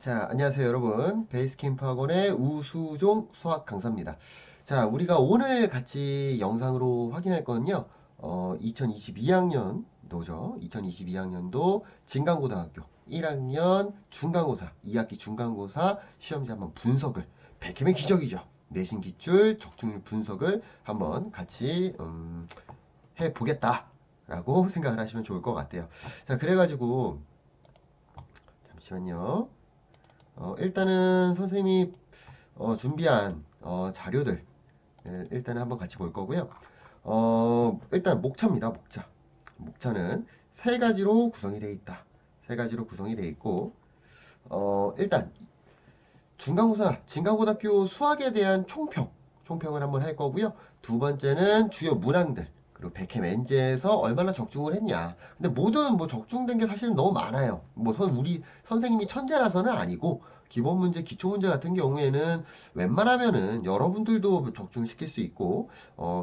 자, 안녕하세요, 여러분. 베이스캠프 학원의 우수종 수학 강사입니다. 자, 우리가 오늘 같이 영상으로 확인할 거는요, 2022학년도죠. 2022학년도 진강고등학교 1학년 중간고사, 2학기 중간고사 시험지 한번 분석을, 백캠의 기적이죠. 내신 기출, 적중률 분석을 한번 같이, 해보겠다라고 생각을 하시면 좋을 것 같아요. 자, 그래가지고, 잠시만요. 일단은 선생님이 준비한 자료들 일단은 한번 같이 볼 거고요. 일단 목차입니다. 목차. 목차는 세 가지로 구성이 되어 있다. 세 가지로 구성이 되어 있고 일단 중간고사, 진강고등학교 수학에 대한 총평을 한번 할 거고요. 두 번째는 주요 문항들, 그리고 백캠 엔제에서 얼마나 적중을 했냐. 근데 모든 뭐 적중된 게 사실은 너무 많아요. 우리 선생님이 천재라서는 아니고, 기본 문제, 기초 문제 같은 경우에는 웬만하면은 여러분들도 적중시킬 수 있고,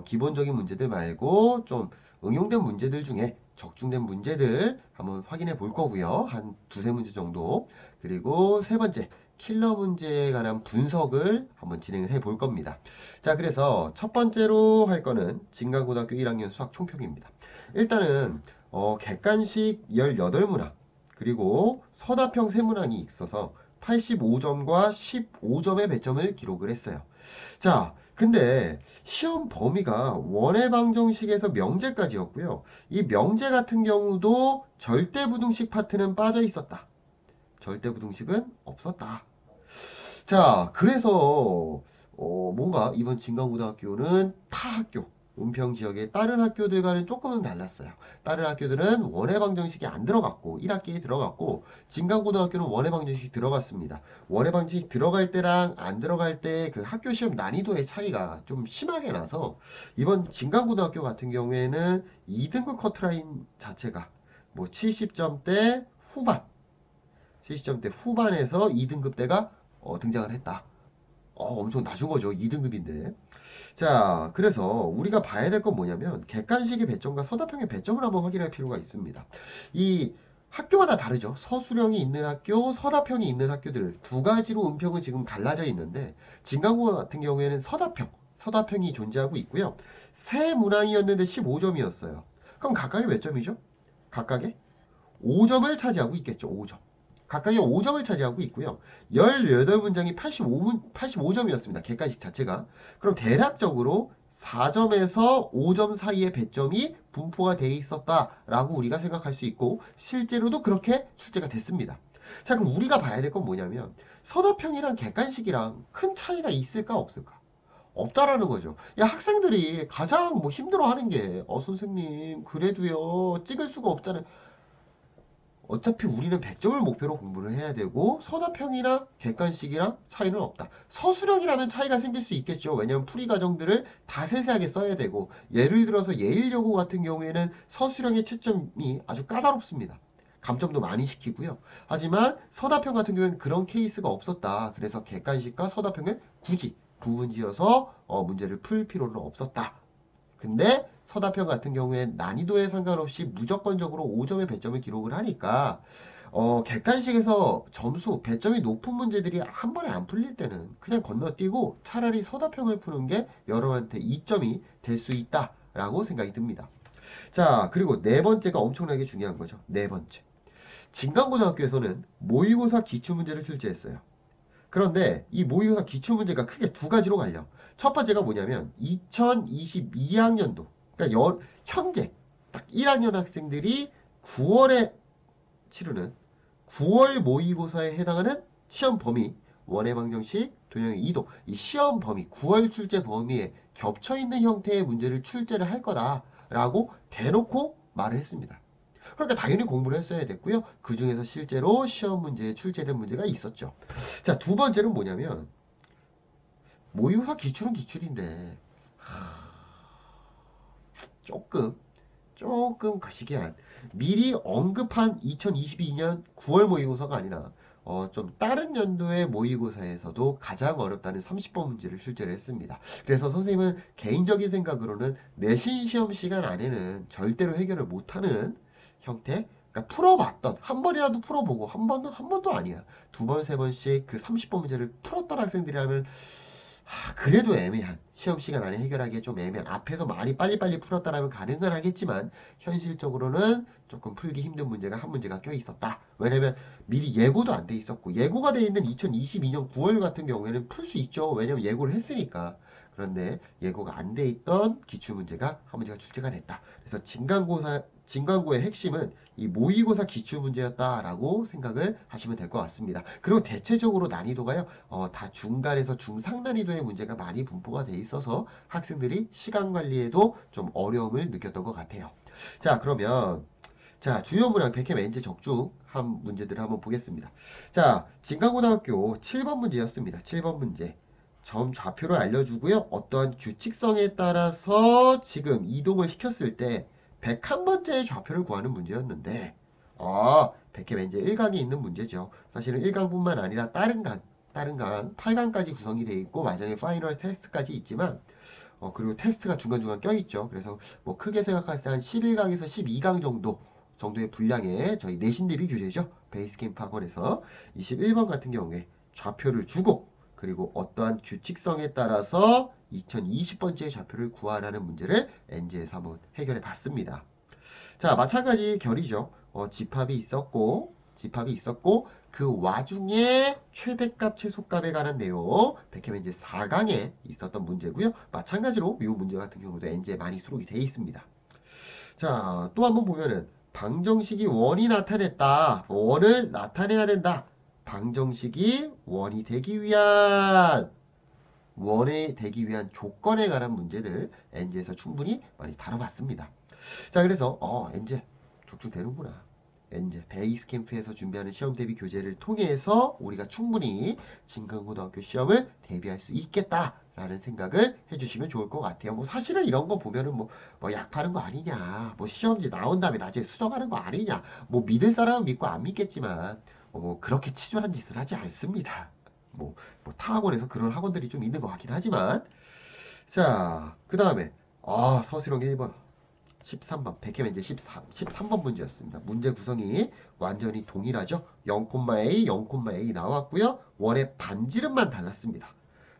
기본적인 문제들 말고 좀 응용된 문제들 중에 적중된 문제들 한번 확인해 볼 거고요. 한 두세 문제 정도. 그리고 세 번째, 킬러 문제에 관한 분석을 한번 진행을 해 볼 겁니다. 자, 그래서 첫 번째로 할 거는 진강고등학교 1학년 수학 총평입니다. 일단은 객관식 18문항 그리고 서답형 3문항이 있어서 85점과 15점의 배점을 기록을 했어요. 자, 근데 시험 범위가 원의 방정식에서 명제까지였고요. 이 명제 같은 경우도 절대부등식 파트는 빠져 있었다. 절대부등식은 없었다. 자, 그래서 뭔가 이번 진강고등학교는 타 학교, 은평 지역의 다른 학교들과는 조금은 달랐어요. 다른 학교들은 원의 방정식이 안 들어갔고 1학기에 들어갔고 진강고등학교는 원의 방정식이 들어갔습니다. 원의 방정식 들어갈 때랑 안 들어갈 때 그 학교 시험 난이도의 차이가 좀 심하게 나서 이번 진강고등학교 같은 경우에는 2등급 커트라인 자체가 뭐 70점대 후반 70점대 후반에서 2등급대가 등장을 했다. 엄청 낮은 거죠. 2등급인데. 자, 그래서 우리가 봐야 될 건 뭐냐면 객관식의 배점과 서답형의 배점을 한번 확인할 필요가 있습니다. 이 학교마다 다르죠. 서술형이 있는 학교, 서답형이 있는 학교들 두 가지로 은평은 지금 갈라져 있는데 진강고 같은 경우에는 서답형이 존재하고 있고요. 세 문항이었는데 15점이었어요. 그럼 각각의 몇 점이죠? 각각의 5점을 차지하고 있겠죠. 5점. 각각의 5점을 차지하고 있고요. 18문장이 85점이었습니다. 객관식 자체가. 그럼 대략적으로 4점에서 5점 사이의 배점이 분포가 되어 있었다라고 우리가 생각할 수 있고 실제로도 그렇게 출제가 됐습니다. 자, 그럼 우리가 봐야 될 건 뭐냐면 서답형이랑 객관식이랑 큰 차이가 있을까 없을까? 없다라는 거죠. 야, 학생들이 가장 뭐 힘들어하는 게 선생님 그래도요 찍을 수가 없잖아요. 어차피 우리는 100점을 목표로 공부를 해야 되고 서답형이랑 객관식이랑 차이는 없다. 서술형이라면 차이가 생길 수 있겠죠. 왜냐하면 풀이 과정들을 다 세세하게 써야 되고 예를 들어서 예일여고 같은 경우에는 서술형의 채점이 아주 까다롭습니다. 감점도 많이 시키고요. 하지만 서답형 같은 경우에는 그런 케이스가 없었다. 그래서 객관식과 서답형을 굳이 구분지어서 문제를 풀 필요는 없었다. 근데 서답형 같은 경우엔 난이도에 상관없이 무조건적으로 5점의 배점을 기록을 하니까 객관식에서 점수, 배점이 높은 문제들이 한 번에 안 풀릴 때는 그냥 건너뛰고 차라리 서답형을 푸는 게 여러분한테 이점이 될 수 있다라고 생각이 듭니다. 자, 그리고 네 번째가 엄청나게 중요한 거죠. 네 번째. 진강고등학교에서는 모의고사 기출문제를 출제했어요. 그런데 이 모의고사 기출문제가 크게 두 가지로 갈려. 첫 번째가 뭐냐면 2022학년도 그러니까 현재 딱 1학년 학생들이 9월에 치르는 9월 모의고사에 해당하는 시험 범위 원의 방정식, 도형의 이도 이 시험 범위 9월 출제 범위에 겹쳐 있는 형태의 문제를 출제를 할 거다라고 대놓고 말을 했습니다. 그러니까 당연히 공부를 했어야 됐고요. 그 중에서 실제로 시험 문제에 출제된 문제가 있었죠. 자, 두 번째는 뭐냐면 모의고사 기출은 기출인데 조금 거시기한 미리 언급한 2022년 9월 모의고사가 아니라 좀 다른 연도의 모의고사에서도 가장 어렵다는 30번 문제를 출제를 했습니다. 그래서 선생님은 개인적인 생각으로는 내신 시험 시간 안에는 절대로 해결을 못하는 형태 그러니까 풀어봤던 한 번이라도 풀어보고 한 번도 아니야. 두 번, 세 번씩 그 30번 문제를 풀었던 학생들이라면 그래도 애매한 시험 시간 안에 해결하기에 좀 애매한 앞에서 많이 빨리빨리 풀었다라면 가능은 하겠지만 현실적으로는 조금 풀기 힘든 문제가 한 문제가 껴 있었다. 왜냐면 미리 예고도 안 돼 있었고 예고가 돼 있는 2022년 9월 같은 경우에는 풀 수 있죠. 왜냐면 예고를 했으니까. 그런데 예고가 안 돼 있던 기출문제가 한 문제가 출제가 됐다. 그래서 진강고의 핵심은 이 모의고사 기출문제였다라고 생각을 하시면 될 것 같습니다. 그리고 대체적으로 난이도가요, 다 중간에서 중상 난이도의 문제가 많이 분포가 돼 있어서 학생들이 시간 관리에도 좀 어려움을 느꼈던 것 같아요. 자, 그러면 자, 주요 문항 100회 멘제 적중한 문제들을 한번 보겠습니다. 자, 진강고등학교 7번 문제였습니다. 7번 문제. 점 좌표를 알려주고요. 어떠한 규칙성에 따라서 지금 이동을 시켰을 때 101번째의 좌표를 구하는 문제였는데 100회 멘제 1강이 있는 문제죠. 사실은 1강뿐만 아니라 다른 강 8강까지 구성이 되어 있고 마지막에 파이널 테스트까지 있지만 그리고 테스트가 중간중간 껴있죠. 그래서 뭐 크게 생각했을 때 한 11강에서 12강 정도의 분량의 저희 내신 대비 교재죠. 베이스 캠프 학원에서 21번 같은 경우에 좌표를 주고 그리고 어떠한 규칙성에 따라서 2020번째의 좌표를 구하라는 문제를 NG에서 한번 해결해 봤습니다. 자, 마찬가지 결이죠. 집합이 있었고, 그 와중에 최대값, 최소값에 관한 내용, 백회면 이제 4강에 있었던 문제고요. 마찬가지로 이 문제 같은 경우도 NG에 많이 수록이 되어 있습니다. 자, 또 한번 보면은 방정식이 원이 나타냈다. 원을 나타내야 된다. 방정식이 원이 되기 위한 조건에 관한 문제들 NG에서 충분히 많이 다뤄봤습니다. 자, 그래서 NG 족족 되는구나. NG 베이스 캠프에서 준비하는 시험 대비 교재를 통해서 우리가 충분히 진강고등학교 시험을 대비할 수 있겠다라는 생각을 해주시면 좋을 것 같아요. 뭐 사실은 이런 거 보면은 뭐 약 파는 거 아니냐, 뭐 시험지 나온 다음에 나중에 수정하는 거 아니냐, 뭐 믿을 사람은 믿고 안 믿겠지만 뭐 그렇게 치졸한 짓을 하지 않습니다. 뭐 타학원에서 그런 학원들이 좀 있는 것 같긴 하지만 자, 그 다음에 서술형 1번 13번 100회 문제 13번 문제였습니다. 문제 구성이 완전히 동일하죠. 0,A, 0,A 나왔고요. 원의 반지름만 달랐습니다.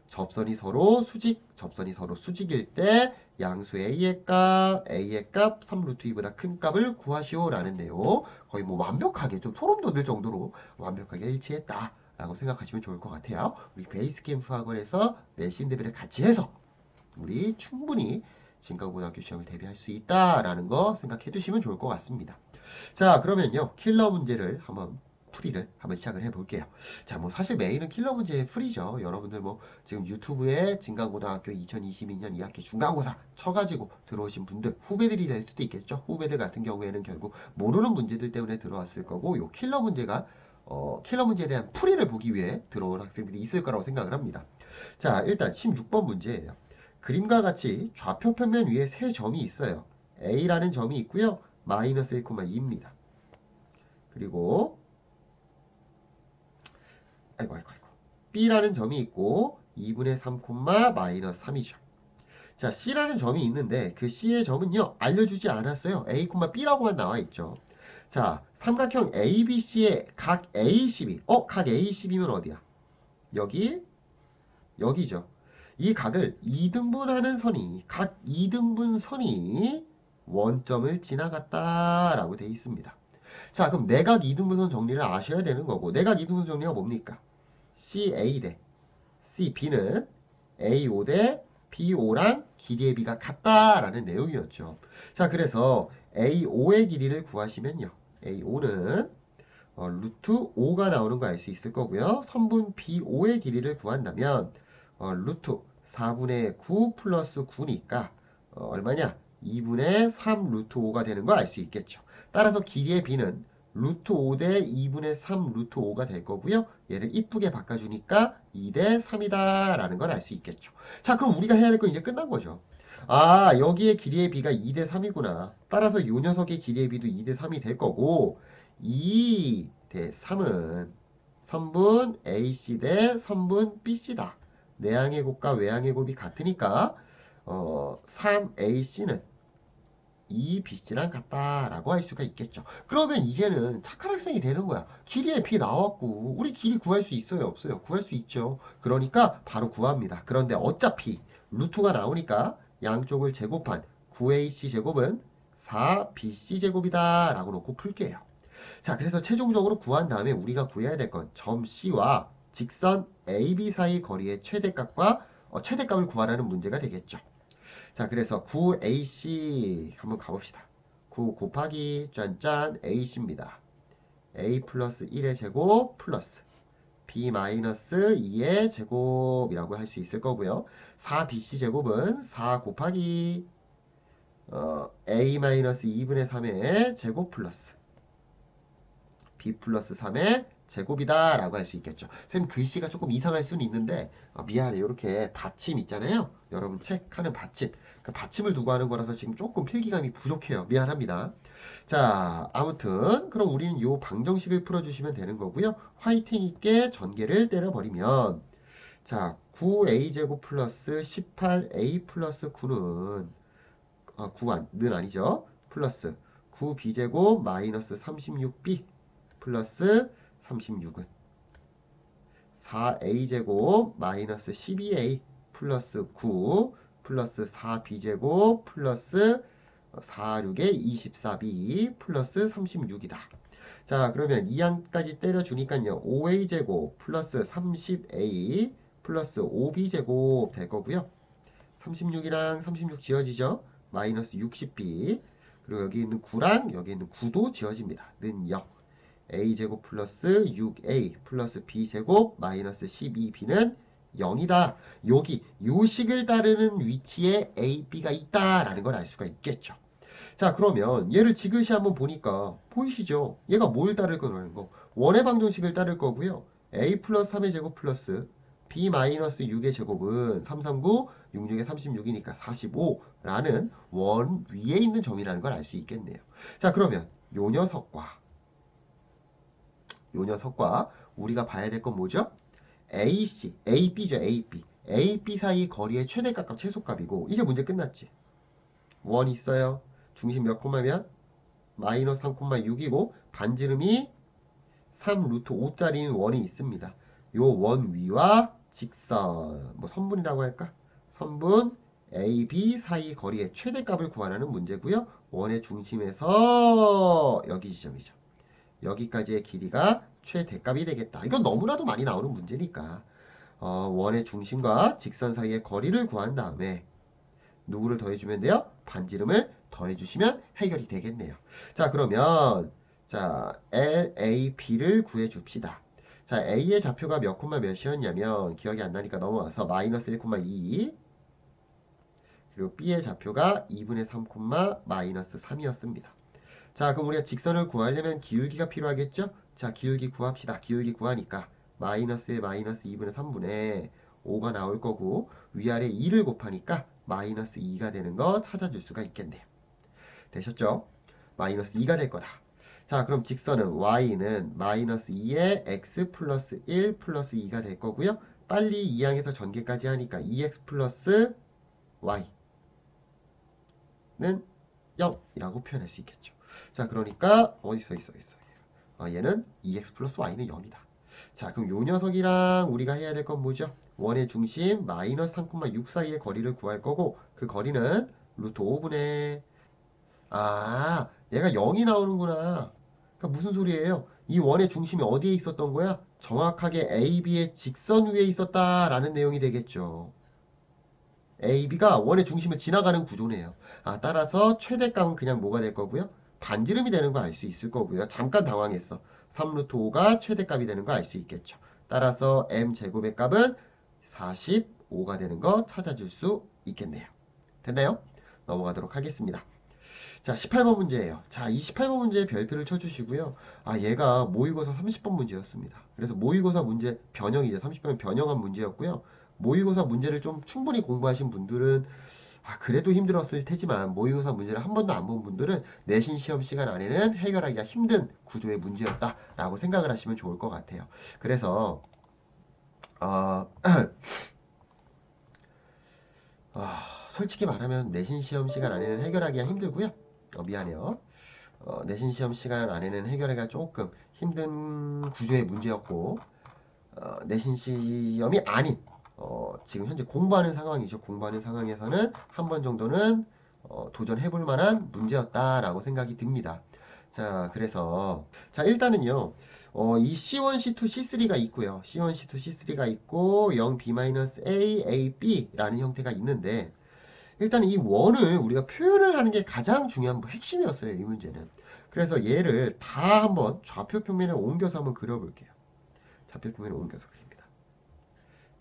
접선이 서로 수직일 때 양수 A의 값 3루트 2보다 큰 값을 구하시오라는 내용. 거의 뭐 완벽하게 좀 소름 돋을 정도로 완벽하게 일치했다 라고 생각하시면 좋을 것 같아요. 우리 베이스 캠프 학원에서 내신 대비를 같이 해서 우리 충분히 진강고등학교 시험을 대비할 수 있다라는 거 생각해 주시면 좋을 것 같습니다. 자, 그러면요. 킬러 문제를 풀이를 한번 시작을 해볼게요. 자, 뭐 사실 메인은 킬러 문제의 풀이죠. 여러분들 뭐 지금 유튜브에 진강고등학교 2022년 2학기 중간고사 쳐가지고 들어오신 분들 후배들이 될 수도 있겠죠. 후배들 같은 경우에는 결국 모르는 문제들 때문에 들어왔을 거고 요 킬러 문제에 대한 풀이를 보기 위해 들어온 학생들이 있을 거라고 생각을 합니다. 자, 일단 16번 문제예요. 그림과 같이 좌표 평면 위에 세 점이 있어요. A라는 점이 있고요. 마이너스 1,2입니다. 그리고 B라는 점이 있고 2분의 3, 마이너스 3이죠. 자, C라는 점이 있는데 그 C의 점은요. 알려주지 않았어요. A, B라고만 나와 있죠. 자, 삼각형 ABC의 각 A12. 각 A12면 어디야? 여기죠. 이 각을 2등분하는 각 2등분 선이 원점을 지나갔다라고 되어 있습니다. 자, 그럼 내각 2등분선 정리를 아셔야 되는 거고, 내각 2등분 정리가 뭡니까? CA 대 CB는 A5 대 B5랑 길이의 비가 같다라는 내용이었죠. 자, 그래서 A5의 길이를 구하시면요. A5는 루트 5가 나오는 거 알 수 있을 거고요. 선분 B5의 길이를 구한다면 루트 4분의 9 플러스 9니까 얼마냐? 2분의 3 루트 5가 되는 거 알 수 있겠죠. 따라서 길이의 b는 루트 5 대 2분의 3 루트 5가 될 거고요. 얘를 이쁘게 바꿔주니까 2 대 3이다 라는 걸 알 수 있겠죠. 자, 그럼 우리가 해야 될 건 이제 끝난 거죠. 여기에 길이의 b가 2 대 3이구나. 따라서 이 녀석의 길이의 b도 2 대 3이 될 거고 2 대 3은 선분 AC 대 선분 BC다. 내항의 곱과 외항의 곱이 같으니까 3AC는 이 BC랑 같다라고 할 수가 있겠죠. 그러면 이제는 착한 학생이 되는 거야. 길이의 B 나왔고 우리 길이 구할 수 있어요? 없어요? 구할 수 있죠. 그러니까 바로 구합니다. 그런데 어차피 루트가 나오니까 양쪽을 제곱한 9AC 제곱은 4BC 제곱이다 라고 놓고 풀게요. 자, 그래서 최종적으로 구한 다음에 우리가 구해야 될 건 점 C와 직선 AB 사이 거리의 최대값과 최대값을 구하라는 문제가 되겠죠. 자, 그래서 9AC 한번 가봅시다. 9 곱하기 짠짠 AC입니다. A 플러스 1의 제곱 플러스 B 마이너스 2의 제곱이라고 할 수 있을 거고요. 4BC 제곱은 4 곱하기 A 마이너스 2분의 3의 제곱 플러스 B 플러스 3의 제곱이다 라고 할 수 있겠죠. 선생님 글씨가 조금 이상할 수는 있는데 미안해. 이렇게 받침 있잖아요. 여러분 책 하는 받침. 그 받침을 두고 하는 거라서 지금 조금 필기감이 부족해요. 미안합니다. 자, 아무튼 그럼 우리는 이 방정식을 풀어주시면 되는 거고요. 화이팅 있게 전개를 때려버리면 자, 9a제곱 플러스 18a 플러스 9는 9는 아니죠. 플러스 9b제곱 마이너스 36b 플러스 36은 4a제곱 마이너스 12a 플러스 9 플러스 4b제곱 플러스 46에 24b 플러스 36이다. 자, 그러면 이 양까지 때려주니까요. 5a제곱 플러스 30a 플러스 5b제곱 될 거고요. 36이랑 36 지워지죠. 마이너스 60b 그리고 여기 있는 9랑 여기 있는 9도 지워집니다. 는 0. a제곱 플러스 6a 플러스 b제곱 마이너스 12b는 0이다. 여기 요 식을 따르는 위치에 a, b가 있다라는 걸 알 수가 있겠죠. 자, 그러면 얘를 지그시 한번 보니까 보이시죠? 얘가 뭘 따를 거라는 거? 원의 방정식을 따를 거고요. a 플러스 3의 제곱 플러스 b 마이너스 6의 제곱은 3, 3, 9, 6, 6에 36이니까 45라는 원 위에 있는 점이라는 걸 알 수 있겠네요. 자, 그러면 요 녀석과 우리가 봐야 될 건 뭐죠? AC, AB죠, AB. AB 사이 거리의 최대값과 최소값이고 이제 문제 끝났지. 원 있어요. 중심 몇 콤마면? 마이너스 3,6이고 반지름이 3 루트 5짜리인 원이 있습니다. 요 원 위와 직선, 뭐 선분이라고 할까? 선분 AB 사이 거리의 최대값을 구하라는 문제고요. 원의 중심에서 여기 지점이죠. 여기까지의 길이가 최대값이 되겠다. 이건 너무나도 많이 나오는 문제니까 원의 중심과 직선 사이의 거리를 구한 다음에 누구를 더해주면 돼요? 반지름을 더해주시면 해결이 되겠네요. 자, 그러면 자 LAB를 구해줍시다. 자, A의 좌표가 몇 콤마 몇이었냐면 기억이 안 나니까 넘어와서 마이너스 1,2 그리고 B의 좌표가 2분의 3, 마이너스 3이었습니다. 자, 그럼 우리가 직선을 구하려면 기울기가 필요하겠죠? 자, 기울기 구합시다. 기울기 구하니까 마이너스에 마이너스 2분의 3분의 5가 나올 거고 위아래 2를 곱하니까 마이너스 2가 되는 거 찾아줄 수가 있겠네요. 되셨죠? 마이너스 2가 될 거다. 자, 그럼 직선은 y는 마이너스 2에 x 플러스 1 플러스 2가 될 거고요. 빨리 이 항에서 전개까지 하니까 2x 플러스 y는 0이라고 표현할 수 있겠죠. 자, 그러니까 어디 있어. 얘는 2x 플러스 y는 0이다. 자, 그럼 요 녀석이랑 우리가 해야 될 건 뭐죠? 원의 중심 마이너스 3,6 사이의 거리를 구할 거고 그 거리는 루트 5분의 얘가 0이 나오는구나. 그러니까 무슨 소리예요? 이 원의 중심이 어디에 있었던 거야? 정확하게 AB의 직선 위에 있었다라는 내용이 되겠죠. AB가 원의 중심을 지나가는 구조네요. 따라서 최대값은 그냥 뭐가 될 거고요? 반지름이 되는 거 알 수 있을 거고요. 잠깐 당황했어. 3루트 5가 최대값이 되는 거 알 수 있겠죠. 따라서 m제곱의 값은 45가 되는 거 찾아줄 수 있겠네요. 됐나요? 넘어가도록 하겠습니다. 자, 18번 문제예요. 자, 이 18번 문제에 별표를 쳐주시고요. 얘가 모의고사 30번 문제였습니다. 그래서 모의고사 문제 변형이죠. 30번 변형한 문제였고요. 모의고사 문제를 좀 충분히 공부하신 분들은 그래도 힘들었을 테지만 모의고사 문제를 한 번도 안 본 분들은 내신 시험 시간 안에는 해결하기가 힘든 구조의 문제였다라고 생각을 하시면 좋을 것 같아요. 그래서 솔직히 말하면 내신 시험 시간 안에는 해결하기가 힘들고요. 미안해요. 내신 시험 시간 안에는 해결하기가 조금 힘든 구조의 문제였고, 내신 시험이 아닌 지금 현재 공부하는 상황이죠. 공부하는 상황에서는 한 번 정도는 도전해볼 만한 문제였다라고 생각이 듭니다. 자, 그래서 자 일단은요. 이 C1, C2, C3가 있고요. C1, C2, C3가 있고 0B-A, A, B라는 형태가 있는데 일단 이 원을 우리가 표현을 하는 게 가장 중요한 핵심이었어요. 이 문제는. 그래서 얘를 다 한번 좌표 평면에 옮겨서 한번 그려볼게요. 좌표 평면에 옮겨서 그립니다.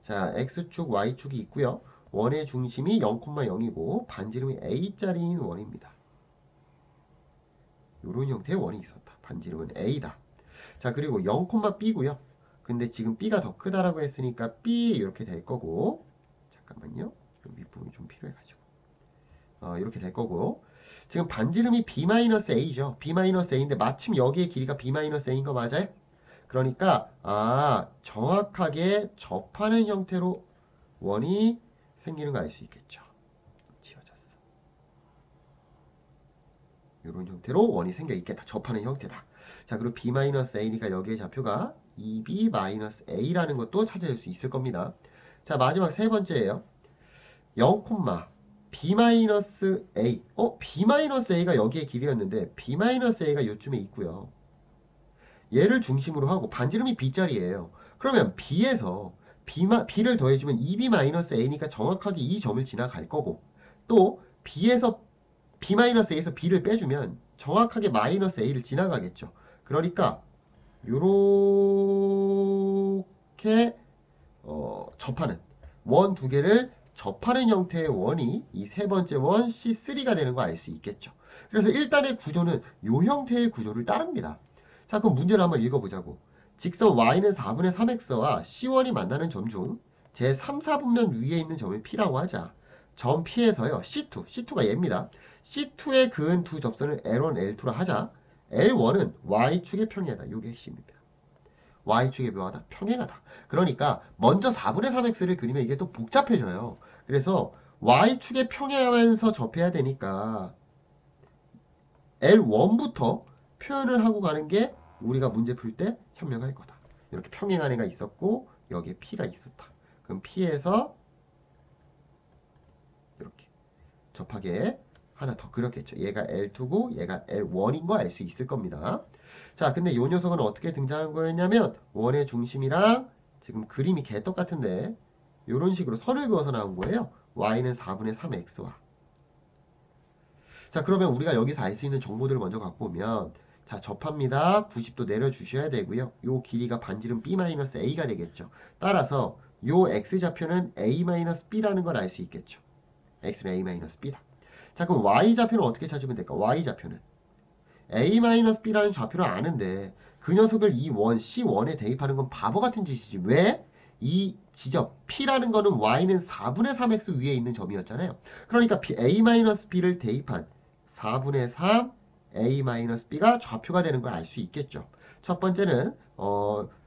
자, X축, Y축이 있고요. 원의 중심이 0,0이고 반지름이 A짜리인 원입니다. 이런 형태의 원이 있었다. 반지름은 A다. 자, 그리고 0,B고요. 근데 지금 B가 더 크다라고 했으니까 B 이렇게 될 거고 잠깐만요. 윗부분이 좀 필요해가지고 이렇게 될 거고 지금 반지름이 B-A죠. B-A인데 마침 여기의 길이가 B-A인 거 맞아요? 그러니까 정확하게 접하는 형태로 원이 생기는 거 알 수 있겠죠. 지워졌어. 이런 형태로 원이 생겨 있겠다. 접하는 형태다. 자, 그리고 B-A니까 여기의 좌표가 2B-A라는 것도 찾아낼 수 있을 겁니다. 자, 마지막 세 번째예요. 0, B-A. B-A가 여기에 길이였는데 B-A가 요쯤에 있고요. 얘를 중심으로 하고 반지름이 B짜리예요. 그러면 B에서 B를 더해주면 2B-A니까 정확하게 이 점을 지나갈 거고 또 B에서 B-A에서 B를 빼주면 정확하게 -A를 지나가겠죠. 그러니까 요렇게 접하는 원 두 개를 접하는 형태의 원이 이 세 번째 원 C3가 되는 거 알 수 있겠죠. 그래서 일단의 구조는 요 형태의 구조를 따릅니다. 자, 그럼 문제를 한번 읽어보자고. 직선 y는 4분의 3x와 C1이 만나는 점 중 제 3, 4분면 위에 있는 점을 P라고 하자. 점 P에서요. C2가 얘입니다. C2에 그은 두 접선을 L1, L2라 하자. L1은 Y축의 평행하다. 이게 핵심입니다. Y축의 묘하다. 평행하다. 그러니까 먼저 4분의 3x를 그리면 이게 또 복잡해져요. 그래서 Y축에 평행하면서 접해야 되니까 L1부터 표현을 하고 가는 게 우리가 문제 풀 때 현명할 거다. 이렇게 평행한 애가 있었고 여기에 P가 있었다. 그럼 P에서 이렇게 접하게 하나 더 그렸겠죠. 얘가 L2고 얘가 L1인 거 알 수 있을 겁니다. 자, 근데 이 녀석은 어떻게 등장한 거였냐면 원의 중심이랑 지금 그림이 개떡 같은데 이런 식으로 선을 그어서 나온 거예요. y는 4분의 3x와 자, 그러면 우리가 여기서 알 수 있는 정보들을 먼저 갖고 오면 자, 접합니다. 90도 내려주셔야 되고요. 요 길이가 반지름 B-A가 되겠죠. 따라서 요 x좌표는 A-B라는 걸 알 수 있겠죠. x는 A-B다. 자, 그럼 y좌표는 어떻게 찾으면 될까? y좌표는 A-B라는 좌표를 아는데 그 녀석을 이 원 C1에 대입하는 건 바보 같은 짓이지. 왜? 이 지점 P라는 거는 Y는 4분의 3X 위에 있는 점이었잖아요. 그러니까 A-B를 대입한 4분의 3 A-B가 좌표가 되는 걸 알 수 있겠죠. 첫 번째는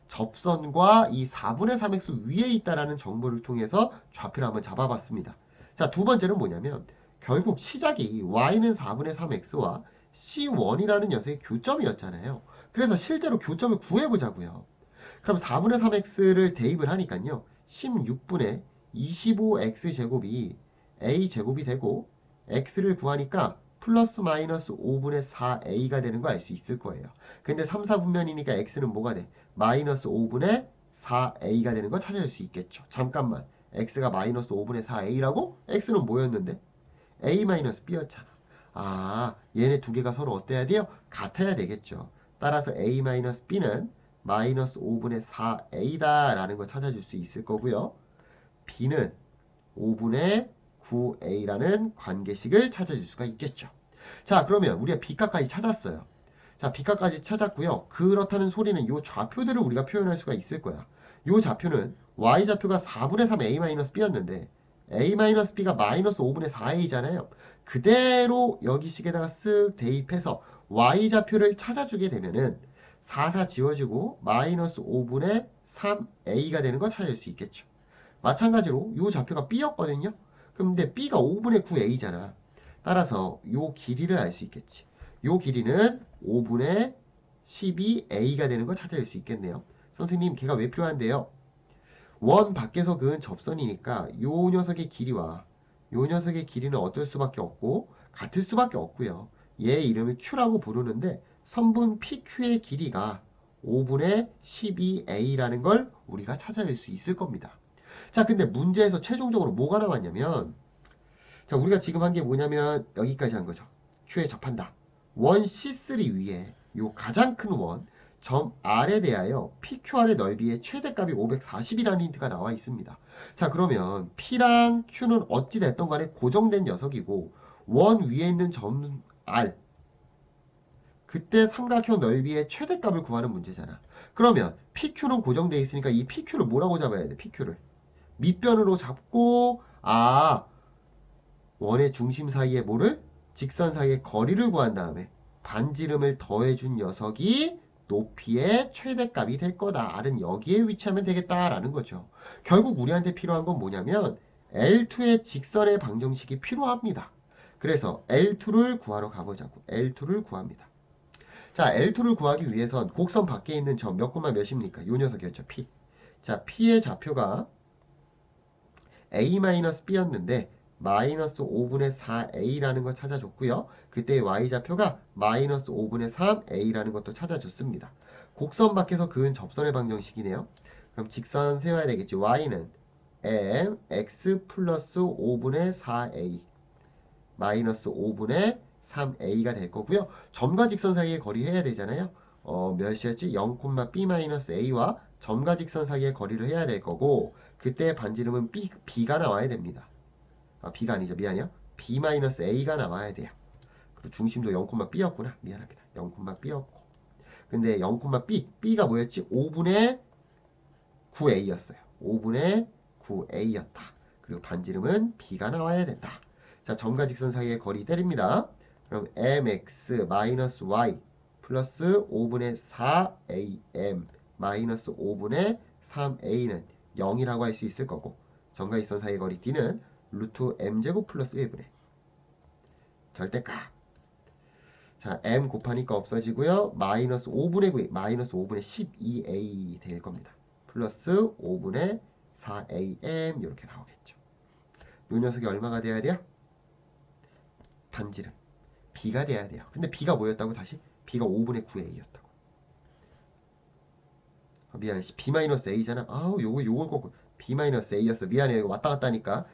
접선과 이 4분의 3X 위에 있다라는 정보를 통해서 좌표를 한번 잡아봤습니다. 자, 두 번째는 뭐냐면 결국 시작이 Y는 4분의 3X와 C1이라는 녀석의 교점이었잖아요. 그래서 실제로 교점을 구해보자고요. 그럼 4분의 3x를 대입을 하니까요. 16분의 25x제곱이 a제곱이 되고 x를 구하니까 플러스 마이너스 5분의 4a가 되는 거 알 수 있을 거예요. 근데 3, 4분면이니까 x는 뭐가 돼? 마이너스 5분의 4a가 되는 거 찾아낼 수 있겠죠. 잠깐만. x가 마이너스 5분의 4a라고? x는 뭐였는데? a-b였잖아. 얘네 두 개가 서로 어때야 돼요? 같아야 되겠죠. 따라서 a-b는 마이너스 5분의 4a다 라는 거 찾아줄 수 있을 거고요. b는 5분의 9a라는 관계식을 찾아줄 수가 있겠죠. 자, 그러면 우리가 b값까지 찾았어요. 자, b값까지 찾았고요. 그렇다는 소리는 이 좌표들을 우리가 표현할 수가 있을 거야. 이 좌표는 y좌표가 4분의 3a-b였는데 a-b가 마이너스 5분의 4a잖아요. 그대로 여기 식에다가 쓱 대입해서 y좌표를 찾아주게 되면은 4 지워지고 마이너스 5분의 3a가 되는 거 찾을 수 있겠죠. 마찬가지로 이 좌표가 b였거든요. 근데 b가 5분의 9a잖아. 따라서 요 길이를 알 수 있겠지. 요 길이는 5분의 12a가 되는 거 찾아낼 수 있겠네요. 선생님, 걔가 왜 필요한데요? 원 밖에서 그은 접선이니까 요 녀석의 길이와 요 녀석의 길이는 어쩔 수밖에 없고 같을 수밖에 없고요. 얘 이름을 Q라고 부르는데 선분 PQ의 길이가 5분의 12a라는 걸 우리가 찾아낼 수 있을 겁니다. 자, 근데 문제에서 최종적으로 뭐가 나왔냐면, 자, 우리가 지금 한 게 뭐냐면 여기까지 한 거죠. Q에 접한다. 원 C3 위에 요 가장 큰 원 점 R에 대하여 PQR의 넓이의 최대값이 540이라는 힌트가 나와 있습니다. 자, 그러면 P랑 Q는 어찌 됐던 간에 고정된 녀석이고 원 위에 있는 점 R, 그때 삼각형 넓이의 최대값을 구하는 문제잖아. 그러면 PQ는 고정돼 있으니까 이 PQ를 뭐라고 잡아야 돼? PQ를 밑변으로 잡고, 원의 중심 사이에 뭐를? 직선 사이의 거리를 구한 다음에 반지름을 더해준 녀석이 높이의 최대값이 될 거다. R은 여기에 위치하면 되겠다라는 거죠. 결국 우리한테 필요한 건 뭐냐면 L2의 직선의 방정식이 필요합니다. 그래서 L2를 구하러 가보자고. L2를 구합니다. 자, L2를 구하기 위해선 곡선 밖에 있는 점 몇 콤마 몇입니까? 요 녀석이었죠. P. 자, P의 좌표가 A-B였는데 마이너스 5분의 4a라는 걸 찾아줬고요. 그때 y좌표가 마이너스 5분의 3a라는 것도 찾아줬습니다. 곡선 밖에서 그은 접선의 방정식이네요. 그럼 직선 세워야 되겠지. y는 mx 플러스 5분의 4a 마이너스 5분의 3a가 될 거고요. 점과 직선 사이의 거리 해야 되잖아요. 몇이었지? 0, b-a와 점과 직선 사이의 거리를 해야 될 거고, 그때 반지름은 b가 나와야 됩니다. b가 아니죠. 미안해요. b-a가 나와야 돼요. 그리고 중심도 0,b였구나. 미안합니다. 0,b였고. 근데 0,b가 뭐였지? 5분의 9a였어요. 5분의 9a였다. 그리고 반지름은 b가 나와야 된다. 자, 점과 직선 사이의 거리 때립니다. 그럼 mx 마이너스 y 플러스 5분의 4am 마이너스 5분의 3a는 0이라고 할 수 있을 거고, 점과 직선 사이의 거리 d는 루트 m제곱 플러스 1분의 절대값. 자, m 곱하니까 없어지고요. 마이너스 5분의 9, 마이너스 5분의 12a 될 겁니다. 플러스 5분의 4am 이렇게 나오겠죠. 이 녀석이 얼마가 돼야 돼요? 반지름 b가 돼야 돼요. 근데 b가 뭐였다고 다시? b가 5분의 9a였다고. 미안해. b-a잖아. 요걸 꼭 b-a였어. 미안해요. 이거 왔다 갔다 하니까.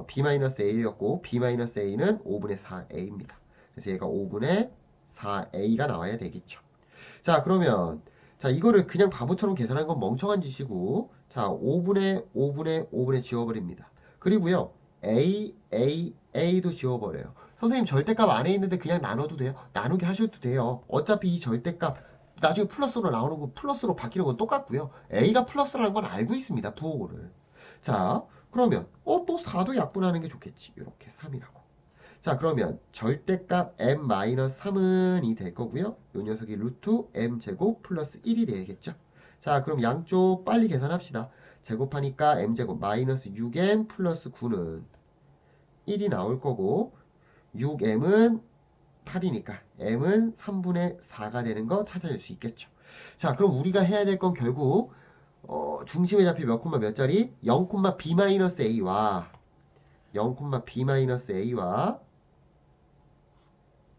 b-a였고 b-a는 5분의 4a입니다. 그래서 얘가 5분의 4a가 나와야 되겠죠. 자, 그러면 자, 이거를 그냥 바보처럼 계산한 건 멍청한 짓이고, 자, 5분의 지워버립니다. 그리고요, a도 지워버려요. 선생님, 절대값 안에 있는데 그냥 나눠도 돼요? 나누게 하셔도 돼요. 어차피 이 절대값 나중에 플러스로 나오는 거, 플러스로 바뀌는 건 똑같고요. a가 플러스라는 건 알고 있습니다. 부호를. 자, 그러면 또 4도 약분하는 게 좋겠지. 이렇게 3이라고. 자, 그러면 절대값 m-3은 이 될 거고요. 이 녀석이 루트 m제곱 플러스 1이 되겠죠. 자, 그럼 양쪽 빨리 계산합시다. 제곱하니까 m제곱 마이너스 6m 플러스 9는 1이 나올 거고, 6m은 8이니까 m은 3분의 4가 되는 거 찾아낼 수 있겠죠. 자, 그럼 우리가 해야 될 건 결국 중심의 좌표 몇 콤마 몇 자리? 0, b-a와 0, b-a와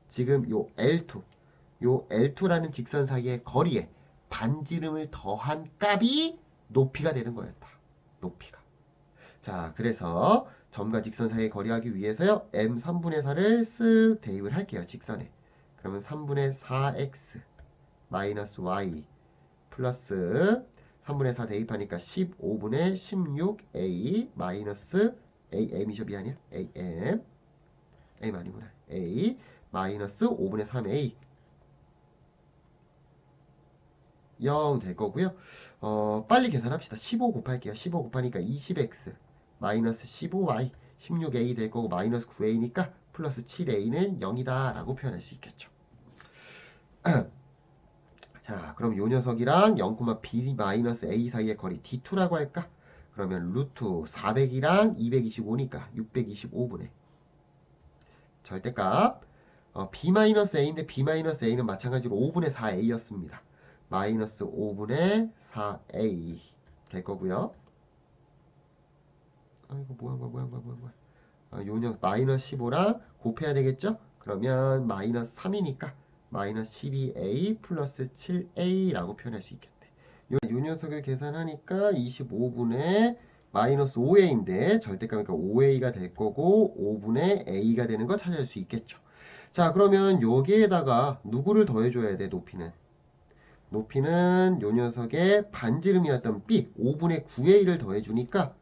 지금 요 L2라는 직선 사이의 거리에 반지름을 더한 값이 높이가 되는 거였다. 높이가. 자, 그래서 점과 직선 사이의 거리하기 위해서요. m 3분의 4를 쓱 대입을 할게요. 직선에. 그러면 3분의 4x 마이너스 y 플러스 3분의 4 대입하니까 15분의 16a 마이너스 am이죠. 미안해요. am 아니구나. a 마이너스 5분의 3a 0 될 거고요. 빨리 계산합시다. 15 곱할게요. 15 곱하니까 20x 마이너스 15y 16a 될 거고 마이너스 9a니까 플러스 7a는 0이다 라고 표현할 수 있겠죠. 자, 그럼 요 녀석이랑 0, b 마이너스 a 사이의 거리 d2라고 할까? 그러면 루트 400이랑 225니까 625분의 절대값 b-a인데 b-a는 마찬가지로 5분의 4a였습니다. 마이너스 5분의 4a 될 거고요. 이거 뭐야. 요녀 마이너스 15랑 곱해야 되겠죠? 그러면 마이너스 3이니까 마이너스 12a 플러스 7a라고 표현할 수 있겠네. 요 녀석을 계산하니까 25분의 마이너스 5a인데 절대값이니까 5a가 될 거고 5분의 a가 되는 거 찾을 수 있겠죠. 자, 그러면 여기에다가 누구를 더해줘야 돼? 높이는 요 녀석의 반지름이었던 b 5분의 9a를 더해주니까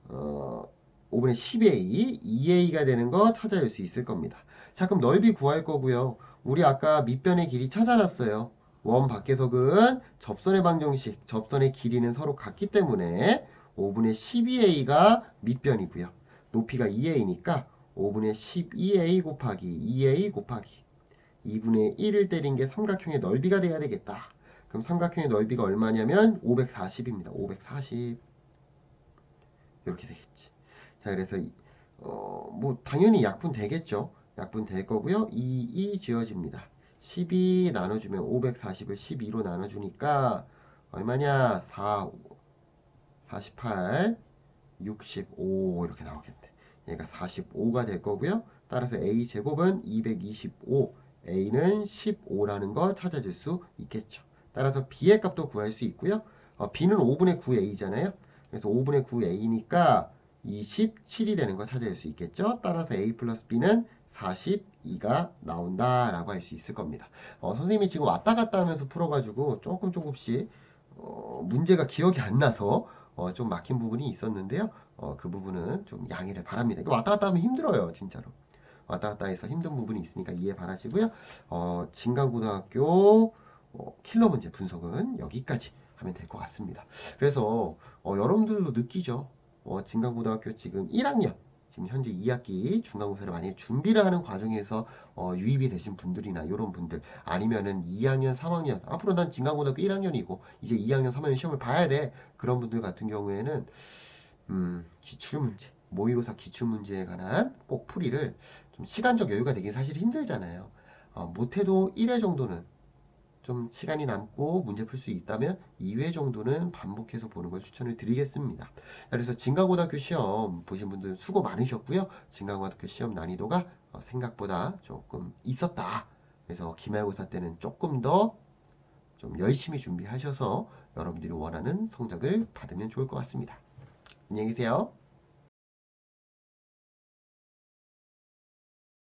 5분의 10a, 2a가 되는 거 찾아낼 수 있을 겁니다. 자, 그럼 넓이 구할 거고요. 우리 아까 밑변의 길이 찾아놨어요. 원 밖에서근 접선의 방정식, 접선의 길이는 서로 같기 때문에 5분의 12a가 밑변이고요. 높이가 2a니까 5분의 12a 곱하기 2a 곱하기 2분의 1을 때린 게 삼각형의 넓이가 돼야 되겠다. 그럼 삼각형의 넓이가 얼마냐면 540입니다. 540 이렇게 되겠지. 자, 그래서 뭐 당연히 약분 되겠죠. 약분 될 거고요. 2 지어집니다. 12 나눠주면 540을 12로 나눠주니까 얼마냐? 4, 48, 65 이렇게 나오겠네. 얘가 45가 될 거고요. 따라서 a 제곱은 225, a는 15라는 거 찾아줄 수 있겠죠. 따라서 b의 값도 구할 수 있고요. b는 5분의 9a잖아요. 그래서 5분의 9a니까 27이 되는 거 찾아낼 수 있겠죠. 따라서 a 플러스 b는 42가 나온다라고 할 수 있을 겁니다. 선생님이 지금 왔다 갔다 하면서 풀어가지고 조금씩 문제가 기억이 안 나서 좀 막힌 부분이 있었는데요. 그 부분은 좀 양해를 바랍니다. 이거 왔다 갔다 하면 힘들어요, 진짜로. 왔다 갔다 해서 힘든 부분이 있으니까 이해 바라시고요. 진강고등학교 킬러 문제 분석은 여기까지 하면 될 것 같습니다. 그래서 여러분들도 느끼죠. 진강고등학교 지금 1학년, 지금 현재 2학기 중간고사를 많이 준비를 하는 과정에서 유입이 되신 분들이나 이런 분들 아니면은 2학년, 3학년 앞으로 난 진강고등학교 1학년이고 이제 2학년, 3학년 시험을 봐야 돼. 그런 분들 같은 경우에는 기출문제, 모의고사 기출문제에 관한 꼭 풀이를 좀 시간적 여유가 되긴 사실 힘들잖아요. 못해도 1회 정도는 좀 시간이 남고 문제 풀 수 있다면 2회 정도는 반복해서 보는 걸 추천을 드리겠습니다. 그래서 진강고등학교 시험 보신 분들 수고 많으셨고요. 진강고등학교 시험 난이도가 생각보다 조금 있었다. 그래서 기말고사 때는 조금 더 좀 열심히 준비하셔서 여러분들이 원하는 성적을 받으면 좋을 것 같습니다. 안녕히 계세요.